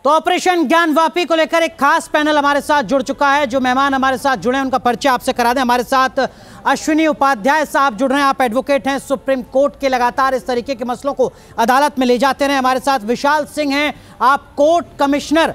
तो ऑपरेशन ज्ञानवापी को लेकर एक खास पैनल हमारे साथ जुड़ चुका है। जो मेहमान हमारे साथ जुड़े हैं उनका परिचय आपसे करा दें। हमारे साथ अश्विनी उपाध्याय साहब जुड़ रहे हैं। आप एडवोकेट हैं, सुप्रीम कोर्ट के लगातार इस तरीके के मसलों को अदालत में ले जाते रहे। हमारे साथ विशाल सिंह हैं, आप कोर्ट कमिश्नर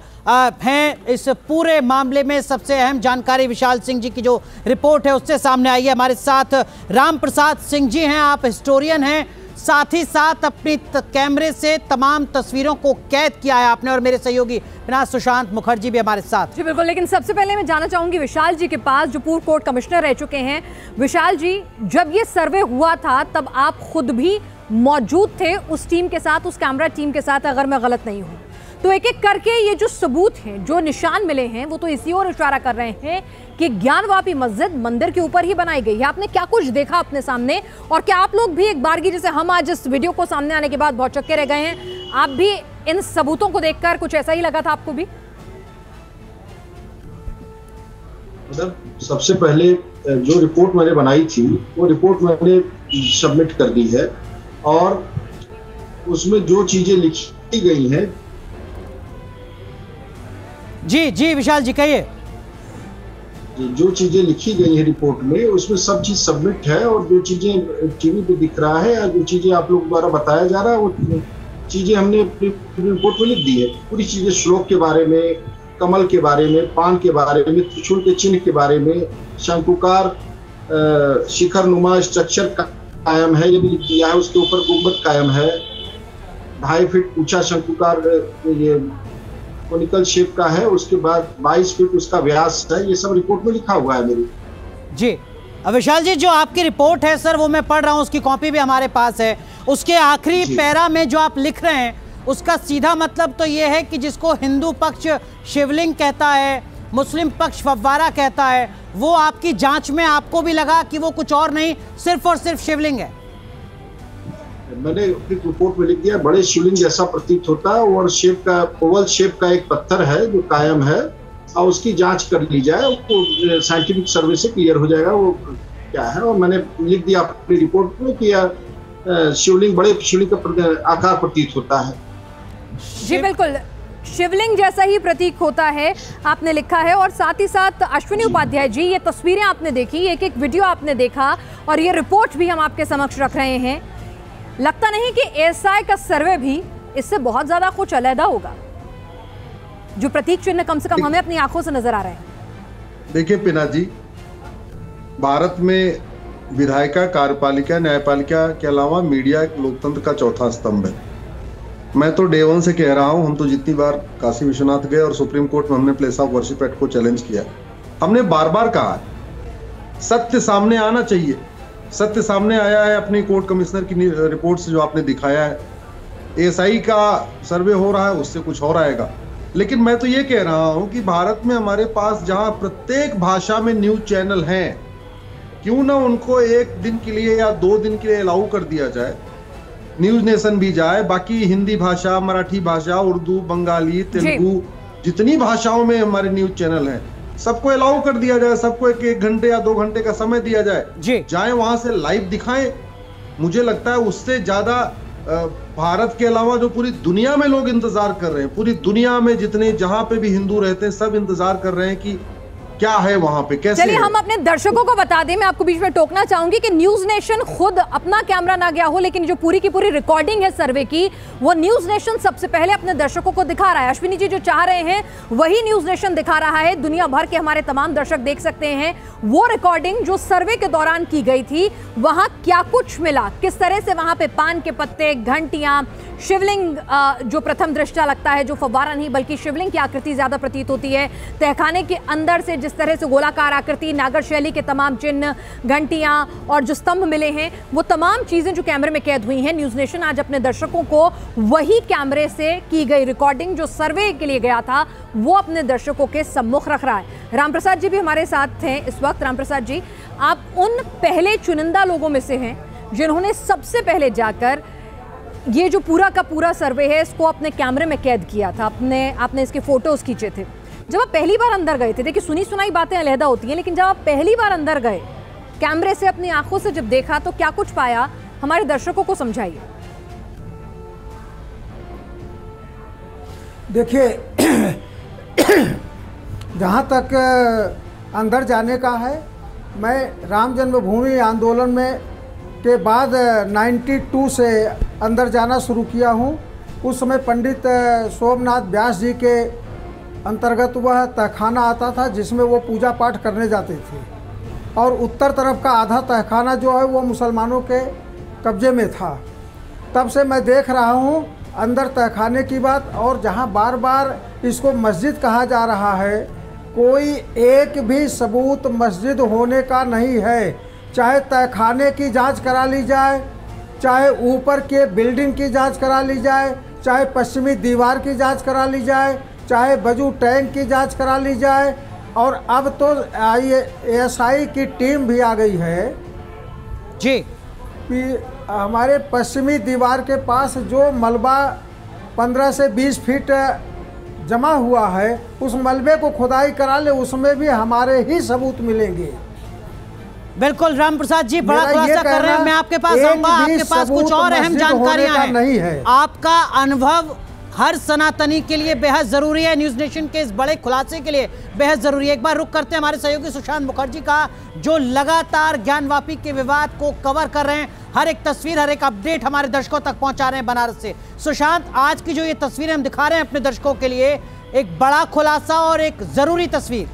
हैं। इस पूरे मामले में सबसे अहम जानकारी विशाल सिंह जी की जो रिपोर्ट है उससे सामने आई है। हमारे साथ राम प्रसाद सिंह जी हैं, आप हिस्टोरियन हैं, साथ ही साथ अपनी कैमरे से तमाम तस्वीरों को कैद किया है आपने, और मेरे सहयोगी सुशांत मुखर्जी भी हमारे साथ। जी बिल्कुल, लेकिन सबसे पहले मैं जानना चाहूंगी विशाल जी के पास, जो पूर्व कोर्ट कमिश्नर रह चुके हैं। विशाल जी, जब ये सर्वे हुआ था तब आप खुद भी मौजूद थे उस टीम के साथ, उस कैमरा टीम के साथ, अगर मैं गलत नहीं हूँ तो। एक एक करके ये जो सबूत हैं, जो निशान मिले हैं, वो तो इसी ओर इशारा कर रहे हैं कि ज्ञानवापी मस्जिद मंदिर के ऊपर ही बनाई गई है। आपने क्या कुछ देखा अपने सामने, और क्या आप लोग भी एक बारगी, जैसे हम आज इस वीडियो को सामने आने के बाद बहुत चक्के रह गए हैं, आप भी इन सबूतों को देखकर कुछ ऐसा ही लगा था आपको भी? मतलब सबसे पहले जो रिपोर्ट मैंने बनाई थी वो रिपोर्ट मैंने सबमिट कर दी है, और उसमें जो चीजें लिखी गई हैं। जी जी विशाल जी कहिए। जो चीजें लिखी गई है रिपोर्ट में, उसमें सब चीज सबमिट है, और जो चीजें टीवी पे दिख रहा है या जो चीजें आप लोग द्वारा बताया जा रहा है, वो चीजें हमने अपनी रिपोर्ट में लिख दी है। पूरी चीजें श्लोक के बारे में, कमल के बारे में, पान के बारे में, त्रिशूल के चिन्ह के बारे में, शंकुकार शिखर नुमा स्ट्रक्चर कायम है, ये भी लिख दिया है। उसके ऊपर गुंबद कायम है, 2.5 फीट ऊंचा शंकुकार ये कोनिकल शेप का है। उसके बाद 22 फीट उसका व्यास है। ये सब रिपोर्ट में लिखा हुआ है मेरी। जी विशाल जी, जो आपकी रिपोर्ट है सर, वो मैं पढ़ रहा हूँ, उसकी कॉपी भी हमारे पास है। उसके आखिरी पैरा में जो आप लिख रहे हैं, उसका सीधा मतलब तो ये है कि जिसको हिंदू पक्ष शिवलिंग कहता है, मुस्लिम पक्ष फव्वारा कहता है, वो आपकी जांच में आपको भी लगा कि वो कुछ और नहीं, सिर्फ और सिर्फ शिवलिंग है। मैंने अपनी रिपोर्ट में लिख दिया, बड़े शिवलिंग जैसा प्रतीत होता है, और शेप का, ओवल शेप का एक पत्थर है जो कायम है, और उसकी जांच कर ली जाए, वो साइंटिफिक सर्वे से क्लियर हो जाएगा वो क्या है। और मैंने लिख दिया अपनी रिपोर्ट में कि शिवलिंग, बड़े शिवलिंग का आकार प्रतीत होता है। जी बिल्कुल, शिवलिंग जैसा ही प्रतीक होता है, आपने लिखा है। और साथ ही साथ अश्विनी उपाध्याय जी, ये तस्वीरें आपने देखी, एक एक वीडियो आपने देखा, और ये रिपोर्ट भी हम आपके समक्ष रख रहे हैं। लगता नहीं कि एएसआई का सर्वे भी इससे बहुत ज्यादा कुछ अलग होगा? जो प्रतीक चिन्ह कम से कम हमें अपनी आंखों से नजर आ रहे हैं। देखिए पिना जी, भारत में विधायिका, कार्यपालिका, न्यायपालिका के अलावा मीडिया एक लोकतंत्र का चौथा स्तंभ है। मैं तो डे 1 से कह रहा हूं, हम तो जितनी बार काशी विश्वनाथ गए और सुप्रीम कोर्ट में हमने प्लेस ऑफ वर्शिप एक्ट को चैलेंज किया, हमने बार बार कहा है सत्य सामने आना चाहिए। सत्य सामने आया है अपनी कोर्ट कमिश्नर की रिपोर्ट से, जो आपने दिखाया है। एएसआई का सर्वे हो रहा है, उससे कुछ और आएगा। लेकिन मैं तो ये कह रहा हूं कि भारत में हमारे पास जहां प्रत्येक भाषा में न्यूज चैनल हैं, क्यों ना उनको एक दिन के लिए या 2 दिन के लिए अलाउ कर दिया जाए। न्यूज नेशन भी जाए, बाकी हिंदी भाषा, मराठी भाषा, उर्दू, बंगाली, तेलुगु, जितनी भाषाओं में हमारे न्यूज चैनल हैं, सबको अलाउ कर दिया जाए। सबको 1 घंटे या 2 घंटे का समय दिया जाए, जाए वहां से लाइव दिखाएं। मुझे लगता है उससे ज्यादा भारत के अलावा जो पूरी दुनिया में लोग इंतजार कर रहे हैं, पूरी दुनिया में जितने जहां पे भी हिंदू रहते हैं, सब इंतजार कर रहे हैं कि क्या है वहां पे, कैसे। चलिए हम अपने दर्शकों को बता दें, मैं आपको बीच में टोकना चाहूंगी कि न्यूज नेशन खुद अपना कैमरा ना गया हो, लेकिन जो पूरी की पूरी रिकॉर्डिंग है सर्वे की, वो न्यूज नेशन सबसे पहले अपने दर्शकों को दिखा रहा है। अश्विनी जी जो चाह रहे हैं वही न्यूज नेशन दिखा रहा है। दुनिया भर के हमारे तमाम दर्शक देख सकते हैं वो रिकॉर्डिंग जो सर्वे के दौरान की गई थी, वहां क्या कुछ मिला, किस तरह से वहां पे पान के पत्ते, घंटियां, शिवलिंग जो प्रथम दृष्टया लगता है, जो फव्वारा नहीं बल्कि शिवलिंग की आकृति ज्यादा प्रतीत होती है, तहखाने के अंदर से जिस तरह से गोलाकार आकृति, नागर शैली के तमाम चिन्ह, घंटियां और जो स्तंभ मिले हैं, वो तमाम चीजें जो कैमरे में कैद हुई हैं। न्यूज नेशन आज अपने दर्शकों को वही कैमरे से की गई रिकॉर्डिंग जो सर्वे के लिए गया था, वो अपने दर्शकों के सम्मुख रख रहा है। रामप्रसाद जी भी हमारे साथ हैं इस वक्त। रामप्रसाद जी, आप उन पहले चुनिंदा लोगों में से हैं जिन्होंने सबसे पहले जाकर ये जो पूरा का पूरा सर्वे है इसको अपने कैमरे में कैद किया था। आपने इसके फोटोज खींचे थे। जब आप पहली बार अंदर गए थे, देखिए सुनी सुनाई बातें अलहदा होती हैं, लेकिन जब आप पहली बार अंदर गए, कैमरे से अपनी आंखों से जब देखा, तो क्या कुछ पाया, हमारे दर्शकों को समझाइए। देखिए, जहाँ तक अंदर जाने का है, मैं राम जन्मभूमि आंदोलन में के बाद 92 से अंदर जाना शुरू किया हूँ। उस समय पंडित सोमनाथ व्यास जी के अंतर्गत वह तहखाना आता था जिसमें वो पूजा पाठ करने जाते थे, और उत्तर तरफ का आधा तहखाना जो है वो मुसलमानों के कब्जे में था। तब से मैं देख रहा हूँ अंदर तहखाने की बात, और जहाँ बार बार इसको मस्जिद कहा जा रहा है, कोई एक भी सबूत मस्जिद होने का नहीं है। चाहे तहखाने की जांच करा ली जाए, चाहे ऊपर के बिल्डिंग की जांच करा ली जाए, चाहे पश्चिमी दीवार की जांच करा ली जाए, चाहे बजू टैंक की जांच करा ली जाए, और अब तो ASI की टीम भी आ गई है जी कि हमारे पश्चिमी दीवार के पास जो मलबा 15 से 20 फीट जमा हुआ है, उस मलबे को खुदाई करा ले, उसमें भी हमारे ही सबूत मिलेंगे। बिल्कुल राम प्रसाद जी बड़ा खुलासा कर रहे हैं। मैं आपके पास आऊंगा, आपके पास कुछ और अहम जानकारियां हैं। नहीं है। आपका अनुभव हर सनातनी के लिए बेहद जरूरी है, न्यूज नेशन के इस बड़े खुलासे के लिए बेहद जरूरी है। एक बार रुक करते हैं हमारे सहयोगी सुशांत मुखर्जी का, जो लगातार ज्ञानवापी के विवाद को कवर कर रहे हैं, हर एक तस्वीर, हर एक अपडेट हमारे दर्शकों तक पहुंचा रहे हैं बनारस से। सुशांत, आज की जो ये तस्वीरें हम दिखा रहे हैं अपने दर्शकों के लिए, एक बड़ा खुलासा और एक जरूरी तस्वीर।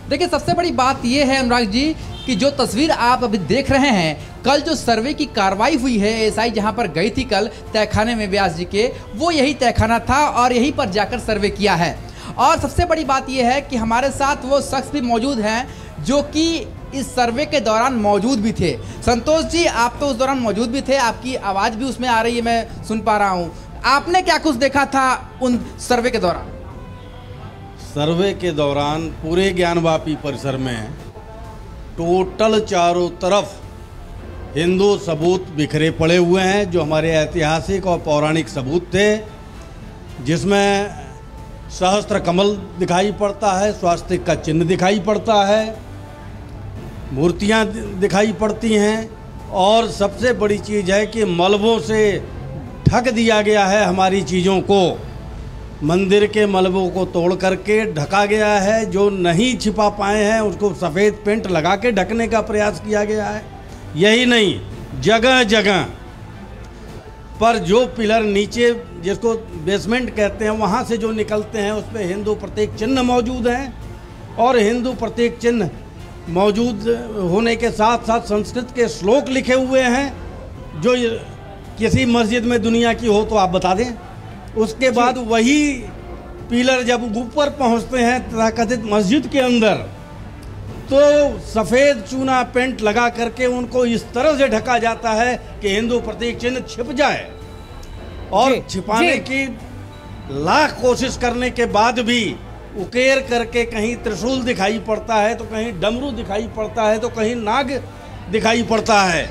देखिए, सबसे बड़ी बात यह है अनुराग जी कि जो तस्वीर आप अभी देख रहे हैं, कल जो सर्वे की कार्रवाई हुई है, ASI जहां पर गई थी कल तहखाने में व्यास जी के, वो यही तहखाना था और यहीं पर जाकर सर्वे किया है। और सबसे बड़ी बात यह है कि हमारे साथ वो शख्स भी मौजूद हैं जो कि इस सर्वे के दौरान मौजूद भी थे। संतोष जी, आप तो उस दौरान मौजूद भी थे, आपकी आवाज़ भी उसमें आ रही है, मैं सुन पा रहा हूँ। आपने क्या कुछ देखा था उन सर्वे के दौरान? सर्वे के दौरान पूरे ज्ञानवापी परिसर में टोटल चारों तरफ हिंदू सबूत बिखरे पड़े हुए हैं, जो हमारे ऐतिहासिक और पौराणिक सबूत थे, जिसमें सहस्त्र कमल दिखाई पड़ता है, स्वास्तिक का चिन्ह दिखाई पड़ता है, मूर्तियां दिखाई पड़ती हैं, और सबसे बड़ी चीज़ है कि मलबों से ढक दिया गया है हमारी चीज़ों को। मंदिर के मलबों को तोड़ करके ढका गया है, जो नहीं छिपा पाए हैं उसको सफ़ेद पेंट लगा के ढकने का प्रयास किया गया है। यही नहीं, जगह जगह पर जो पिलर नीचे, जिसको बेसमेंट कहते हैं, वहाँ से जो निकलते हैं, उस पर हिंदू प्रतीक चिन्ह मौजूद हैं, और हिंदू प्रतीक चिन्ह मौजूद होने के साथ साथ संस्कृत के श्लोक लिखे हुए हैं, जो किसी मस्जिद में दुनिया की हो तो आप बता दें। उसके बाद वही पिलर जब ऊपर पहुंचते हैं तथाकथित मस्जिद के अंदर, तो सफ़ेद चूना पेंट लगा करके उनको इस तरह से ढका जाता है कि हिंदू प्रतीक चिन्ह छिप जाए, और छिपाने की लाख कोशिश करने के बाद भी उकेर करके कहीं त्रिशूल दिखाई पड़ता है, तो कहीं डमरू दिखाई पड़ता है, तो कहीं नाग दिखाई पड़ता है।